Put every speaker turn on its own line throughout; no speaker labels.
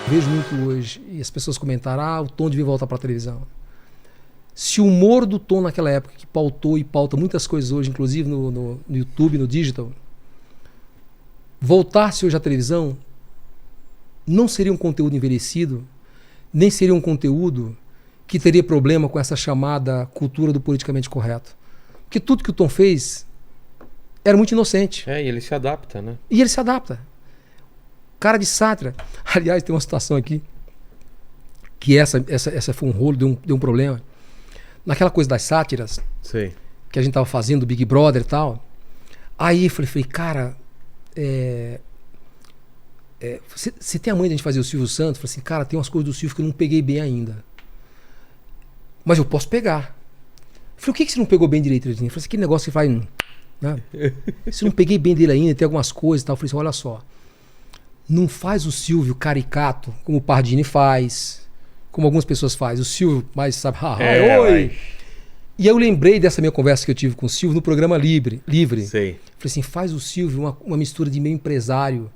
Vejo muito hoje, e as pessoas comentaram, o Tom devia voltar para a televisão. Se o humor do Tom naquela época, que pautou e pauta muitas coisas hoje, inclusive no YouTube, no digital, voltasse hoje à televisão, não seria um conteúdo envelhecido, nem seria um conteúdo que teria problema com essa chamada cultura do politicamente correto. Porque tudo que o Tom fez era muito inocente.
E ele se adapta, né?
E ele se adapta. Cara de sátira. Aliás, tem uma situação aqui que essa foi um rolo, deu um problema. Naquela coisa das sátiras,
Sei.
que a gente tava fazendo, do Big Brother e tal. Aí eu falei cara, você tem a mãe de a gente fazer o Silvio Santos? Eu falei assim, cara, tem umas coisas do Silvio que eu não peguei bem ainda. Mas eu posso pegar. Eu falei, o que você não pegou bem direito? Ele falou assim, aquele negócio que faz... Né? Se eu não peguei bem dele ainda, tem algumas coisas e tal. Eu falei assim, olha só. Não faz o Silvio caricato, como o Pardini faz, como algumas pessoas fazem. O Silvio mais, sabe, oi. E aí eu lembrei dessa minha conversa que eu tive com o Silvio no programa Livre.
Sei.
Falei assim, faz o Silvio uma mistura de meio empresário,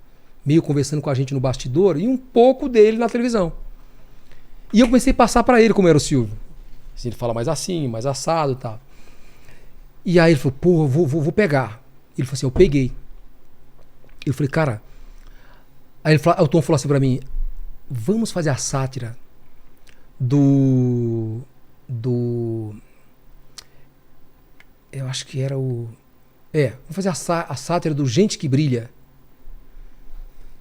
meio conversando com a gente no bastidor e um pouco dele na televisão. E eu comecei a passar para ele como era o Silvio. Assim, ele fala mais assim, mais assado e tal. E aí ele falou, pô, eu vou pegar. Ele falou assim, eu peguei. Eu falei, cara... Aí o Tom falou assim pra mim, vamos fazer a sátira do... Eu acho que era o... vamos fazer a sátira do Gente que Brilha.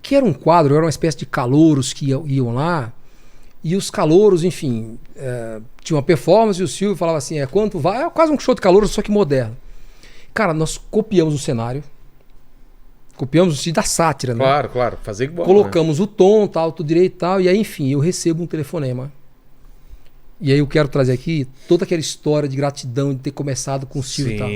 Que era um quadro, era uma espécie de calouros que iam lá. E os calouros, enfim, tinha uma performance e o Silvio falava assim, quanto vai? É quase um show de calouros, só que moderno. Cara, nós copiamos o cenário. Copiamos o sentido da sátira, né?
Claro, fazer igual.
Colocamos o tom, tal, tudo direito e tal. E aí, enfim, eu recebo um telefonema. E aí eu quero trazer aqui toda aquela história de gratidão de ter começado com o Silvio e tal.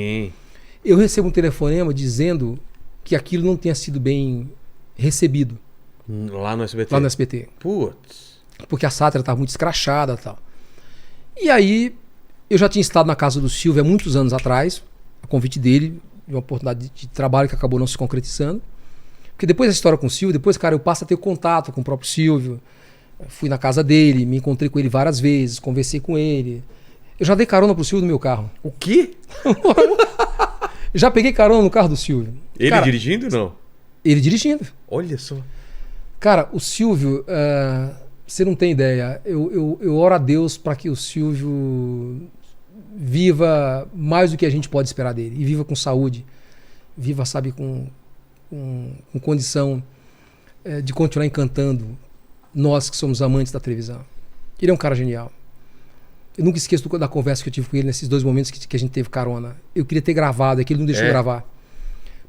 Eu recebo um telefonema dizendo que aquilo não tinha sido bem recebido.
Lá no SBT?
Lá no SBT.
Putz.
Porque a sátira estava muito escrachada e tal. E aí, eu já tinha estado na casa do Silvio há muitos anos atrás, a convite dele, de uma oportunidade de trabalho que acabou não se concretizando. Porque depois dessa história com o Silvio, depois, cara, eu passo a ter contato com o próprio Silvio. Fui na casa dele, me encontrei com ele várias vezes, conversei com ele. Eu já dei carona pro Silvio no meu carro.
O quê?
Já peguei carona no carro do Silvio.
Ele
cara,
dirigindo ou não?
Ele dirigindo.
Olha só.
Cara, o Silvio, você não tem ideia. Eu oro a Deus para que o Silvio viva mais do que a gente pode esperar dele. E viva com saúde. Viva, sabe, com condição de continuar encantando nós que somos amantes da televisão. Ele é um cara genial. Eu nunca esqueço da conversa que eu tive com ele nesses 2 momentos que a gente teve carona. Eu queria ter gravado, é que ele não deixou gravar.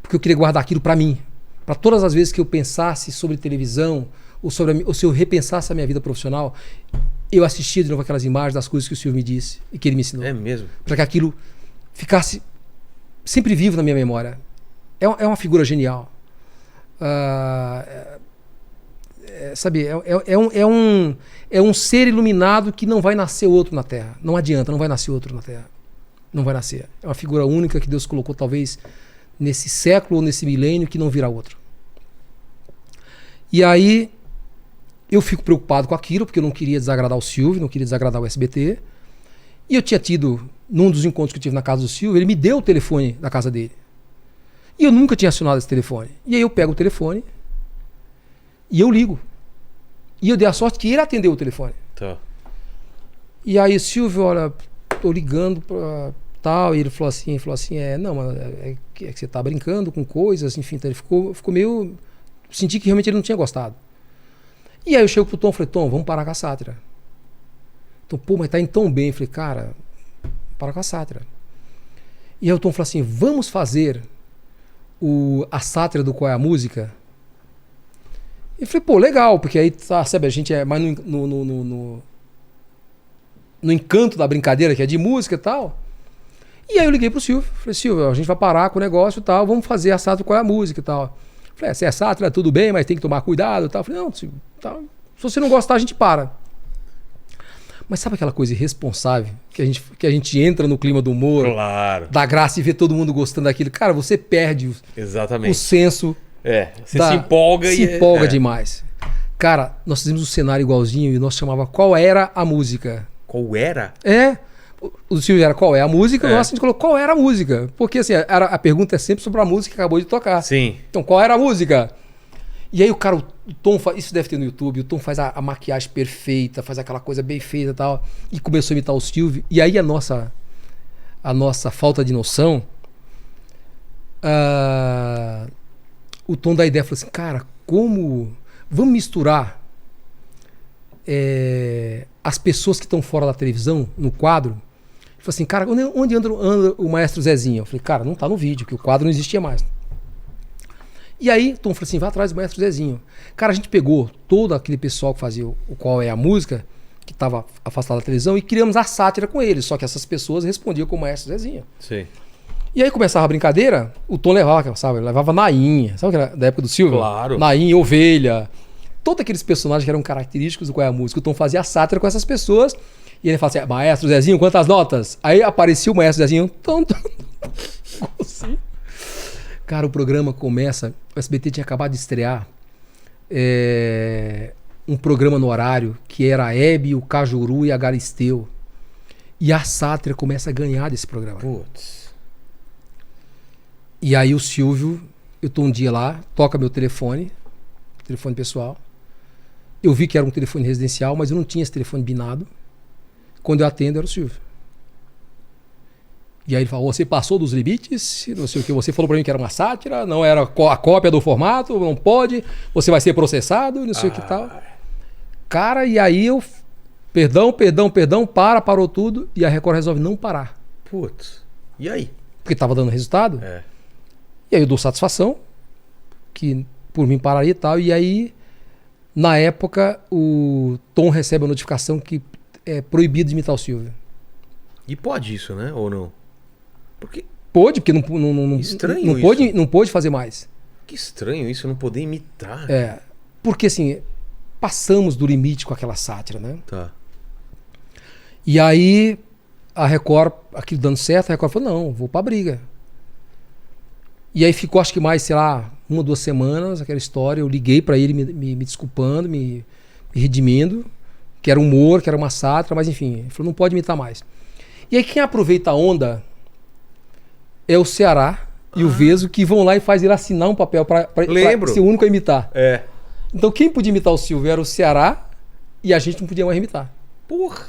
Porque eu queria guardar aquilo para mim. Para todas as vezes que eu pensasse sobre televisão, ou se eu repensasse a minha vida profissional, eu assistia de novo aquelas imagens das coisas que o Silvio me disse e que ele me ensinou.
É mesmo?
Para que aquilo ficasse sempre vivo na minha memória. É uma figura genial. Sabe, é um ser iluminado que não vai nascer outro na Terra. Não adianta, não vai nascer outro na Terra. Não vai nascer. É uma figura única que Deus colocou talvez nesse século ou nesse milênio que não virá outro. E aí eu fico preocupado com aquilo, porque eu não queria desagradar o Silvio, não queria desagradar o SBT. E eu tinha tido, num dos encontros que eu tive na casa do Silvio, ele me deu o telefone da casa dele. E eu nunca tinha acionado esse telefone. E aí eu pego o telefone e eu ligo. E eu dei a sorte que ele atendeu o telefone.
Tá.
E aí, Silvio, olha, tô ligando pra tal. E ele falou assim, não, mas é que você tá brincando com coisas, enfim. Então ele ficou meio... Senti que realmente ele não tinha gostado. E aí eu chego pro Tom e falei, Tom, vamos parar com a sátira. Então, pô, mas tá indo tão bem. Eu falei, cara, para com a sátira. E aí o Tom falou assim, vamos fazer a sátira do Qual é a Música? E eu falei, pô, legal, porque aí, sabe, a gente é mais no encanto da brincadeira, que é de música e tal. E aí eu liguei pro Silvio, falei, Silvio, a gente vai parar com o negócio e tal, vamos fazer a sátira Qual é a Música e tal. Falei, se é sátira, tudo bem, mas tem que tomar cuidado e tal. Falei, não, Silvio, tá, se você não gostar, a gente para. Mas sabe aquela coisa irresponsável, que a gente entra no clima do humor,
claro,
da graça e vê todo mundo gostando daquilo? Cara, você perde
exatamente
o senso...
você se empolga
demais. Cara, nós fizemos um cenário igualzinho e nós chamava Qual Era a Música?
Qual era?
É. O Silvio era qual é a música,
É.
nossa, a gente colocou qual era a música. Porque assim, a pergunta é sempre sobre a música que acabou de tocar.
Sim.
Então, qual era a música? E aí o cara, o Tom, isso deve ter no YouTube, o Tom faz a maquiagem perfeita, faz aquela coisa bem feita e tal, e começou a imitar o Silvio. E aí a nossa falta de noção, o Tom da ideia falou assim, cara, vamos misturar as pessoas que estão fora da televisão, no quadro. Ele falou assim, cara, onde anda o Maestro Zezinho? Eu falei, cara, não tá no vídeo, que o quadro não existia mais. E aí, o Tom falou assim, vai atrás do Maestro Zezinho. Cara, a gente pegou todo aquele pessoal que fazia o Qual é a Música, que estava afastado da televisão, e criamos a sátira com eles. Só que essas pessoas respondiam com o Maestro Zezinho.
Sim.
E aí começava a brincadeira, o Tom levava, sabe? Levava Nainha, sabe que era da época do Silvio?
Claro.
Nainha, Ovelha. Todos aqueles personagens que eram característicos do Qual é a Música. O Tom fazia a sátira com essas pessoas. E ele falava assim, Maestro Zezinho, quantas notas? Aí aparecia o Maestro Zezinho. Assim. Cara, o programa começa... O SBT tinha acabado de estrear um programa no horário que era a Hebe, o Cajuru e a Galisteu. E a sátira começa a ganhar desse programa.
Putz.
E aí o Silvio, eu tô um dia lá, toca meu telefone pessoal. Eu vi que era um telefone residencial, mas eu não tinha esse telefone binado. Quando eu atendo, era o Silvio. E aí ele falou, você passou dos limites, não sei o que, você falou pra mim que era uma sátira, não era a cópia do formato, não pode, você vai ser processado, não sei o que tal. Cara, e aí eu, perdão, parou tudo, e a Record resolve não parar.
Putz. E aí?
Porque tava dando resultado. E aí eu dou satisfação, que por mim pararia e tal, e aí, na época, o Tom recebe a notificação que é proibido de imitar o Silvio.
E pode isso, né? Ou não? Porque...
Pôde, porque
Estranho
não pôde fazer mais.
Que estranho isso, não poder imitar.
Porque assim, passamos do limite com aquela sátira, né?
Tá.
E aí, a Record, aquilo dando certo, a Record falou, não, vou pra briga. E aí ficou, acho que mais, sei lá, 1 ou 2 semanas, aquela história, eu liguei pra ele me desculpando, me redimindo, que era humor, que era uma sátira, mas enfim, ele falou, não pode imitar mais. E aí quem aproveita a onda é o Ceará e o Veso, que vão lá e faz ele assinar um papel pra ser o único a imitar. Então quem podia imitar o Silvio era o Ceará e a gente não podia mais imitar.
Porra!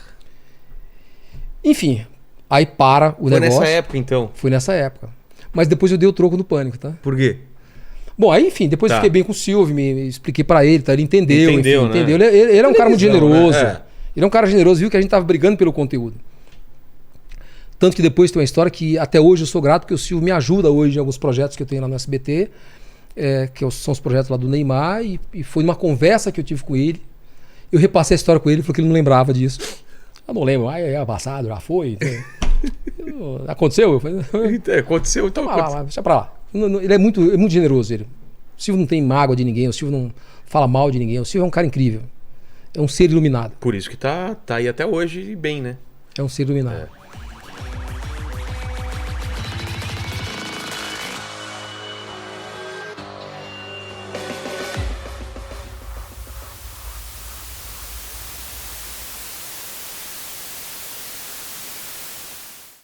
Enfim, aí para o negócio. Foi
nessa época, então?
Foi nessa época. Mas depois eu dei o troco no Pânico, tá?
Por quê?
Bom, aí enfim, depois eu fiquei bem com o Silvio, me expliquei pra ele, tá? Ele entendeu.
Entendeu, né?
Entendeu. Ele é um cara muito generoso.
Né?
Ele é um cara generoso, viu que a gente tava brigando pelo conteúdo. Tanto que depois tem uma história que até hoje eu sou grato, porque o Silvio me ajuda hoje em alguns projetos que eu tenho lá no SBT, são os projetos lá do Neymar, e foi numa conversa que eu tive com ele. Eu repassei a história com ele, porque ele não lembrava disso. Eu não lembro, é passado, já foi. Aconteceu? Eu falei,
aconteceu, então aconteceu.
Deixa pra lá. Ele é muito generoso, ele. O Silvio não tem mágoa de ninguém, o Silvio não fala mal de ninguém, o Silvio é um cara incrível. É um ser iluminado.
Por isso que tá aí até hoje bem, né?
É um ser iluminado.